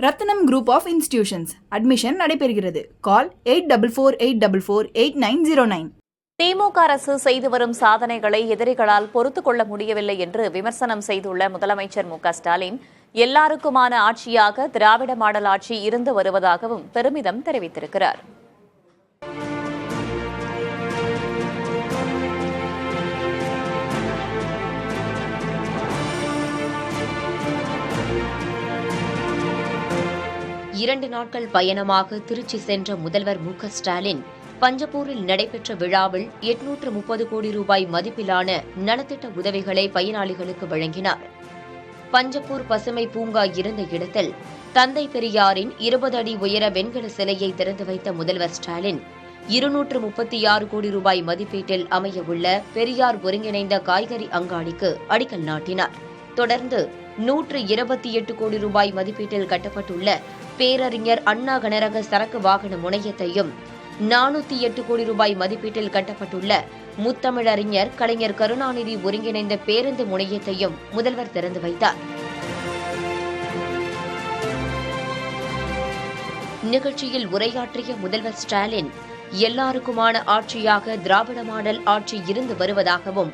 Ratnam group of institutions admission நடைபெறுகிறது. Call 8448448909. திமுக அரசு செய்து வரும் சாதனைகளை எதிரிகளால் பொறுத்துக் கொள்ள முடியவில்லை என்று விமர்சனம் செய்துள்ள முதலமைச்சர் மு.க.ஸ்டாலின், எல்லாருக்குமான ஆட்சியாக திராவிட மாடல் ஆட்சி இருந்து வருவதாகவும் பெருமிதம் தெரிவித்திருக்கிறார். இரண்டு நாட்கள் பயணமாக திருச்சி சென்ற முதல்வர் மு.க.ஸ்டாலின் பஞ்சப்பூரில் நடைபெற்ற விழாவில் 830 கோடி ரூபாய் மதிப்பிலான நலத்திட்ட உதவிகளை பயனாளிகளுக்கு வழங்கினார். பஞ்சப்பூர் பசுமை பூங்கா இருந்த இடத்தில் தந்தை பெரியாரின் 20 அடி உயர வெண்கல சிலையை திறந்து வைத்த முதல்வர் ஸ்டாலின் 236 கோடி ரூபாய் மதிப்பீட்டில் அமையவுள்ள பெரியார் ஒருங்கிணைந்த காய்கறி அங்காடிக்கு அடிக்கல் நாட்டினார். தொடர்ந்து 128 கோடி ரூபாய் மதிப்பீட்டில் கட்டப்பட்டுள்ள பேரறிஞர் அண்ணா கனரக சரக்கு வாகன முனையத்தையும் 408 கோடி ரூபாய் மதிப்பீட்டில் கட்டப்பட்டுள்ள முத்தமிழறிஞர் கலைஞர் கருணாநிதி ஒருங்கிணைந்த பேருந்து முனையத்தையும் முதல்வர் திறந்து வைத்தார். நிகழ்ச்சியில் உரையாற்றிய முதல்வர் ஸ்டாலின், எல்லாருக்குமான ஆட்சியாக திராவிட மாடல் ஆட்சி இருந்து வருவதாகவும்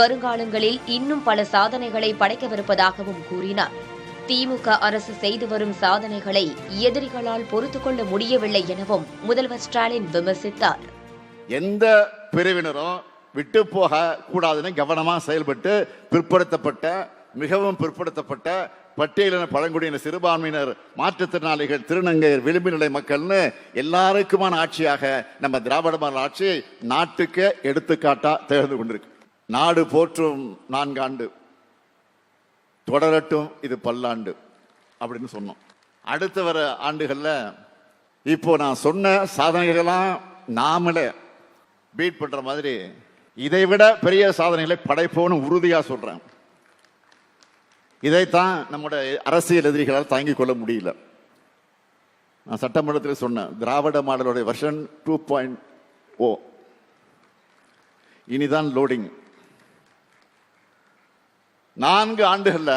வருங்காலங்களில் இன்னும் பல சாதனைகளை படைக்கவிருப்பதாகவும் கூறினார். திமுக அரசு செய்து வரும் சாதனைகளை எதிரிகளால் பொறுத்துக் கொள்ள முடியவில்லை எனவும் முதல்வர் ஸ்டாலின் விமர்சித்தார். எந்த பிரிவினரும் விட்டு போக கூடாதுன்னு கவனமா செயல்பட்டு மிகவும் பிற்படுத்தப்பட்ட பட்டியலின பழங்குடியின சிறுபான்மையினர், மாற்றுத்திறனாளிகள், திருநங்கையர், விளிம்பு நிலை மக்கள்னு எல்லாருக்குமான ஆட்சியாக நம்ம திராவிட மாடல் ஆட்சி நாட்டுக்கு எடுத்துக்காட்டா திகழ்ந்து கொண்டிருக்கு. நாடு போற்றும் 4 ஆண்டு, தொடரட்டும் இது பல்லாண்டு அப்படின்னு சொன்னோம். அடுத்த வர ஆண்டுகள்ல இப்போ நான் சொன்ன சாதனைகள்லாம் நாமளே பீட் பண்ற மாதிரி இதைவிட பெரிய சாதனைகளை படைப்போன்னு உறுதியா சொல்றேன். இதைத்தான் நம்முடைய அரசியல் எதிரிகளால் தாங்கிக் கொள்ள முடியல. நான் சட்டமன்றத்தில் சொன்னேன், திராவிட மாடலுடைய வெர்ஷன் 2.0 இனிதான் லோடிங். 4 ஆண்டுகள்ல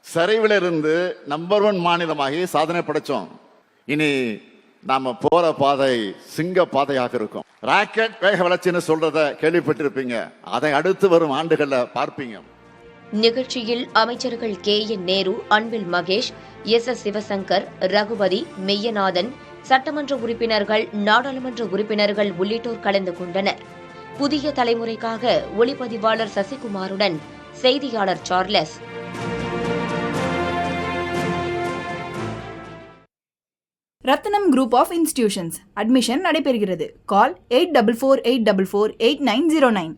சரிவில் இருந்து நம்பர் 1 மாநிலமாகி சாதனை படைச்சோம். இனி நாம போற பாதை சிங்க பாதையாக இருக்கும். ராக்கெட் வேக வளர்ச்சின்னு சொல்றத கேள்விப்பட்டிருப்பீங்க. அதை அடுத்து வரும் ஆண்டுகள்ல பார்ப்பீங்க. நிகழ்ச்சியில் அமைச்சர்கள் K.N. நேரு, அன்பில் மகேஷ், S.S. சிவசங்கர், ரகுபதி, மெய்யநாதன், சட்டமன்ற உறுப்பினர்கள், நாடாளுமன்ற உறுப்பினர்கள் உள்ளிட்டோர் கலந்து கொண்டனர். புதிய தலைமுறைக்காக ஒளிப்பதிவாளர் சசிகுமாருடன் செய்தியாளர் Charles. Rathnam group of institutions admission நடைபெறுகிறது. கால் 8448448909.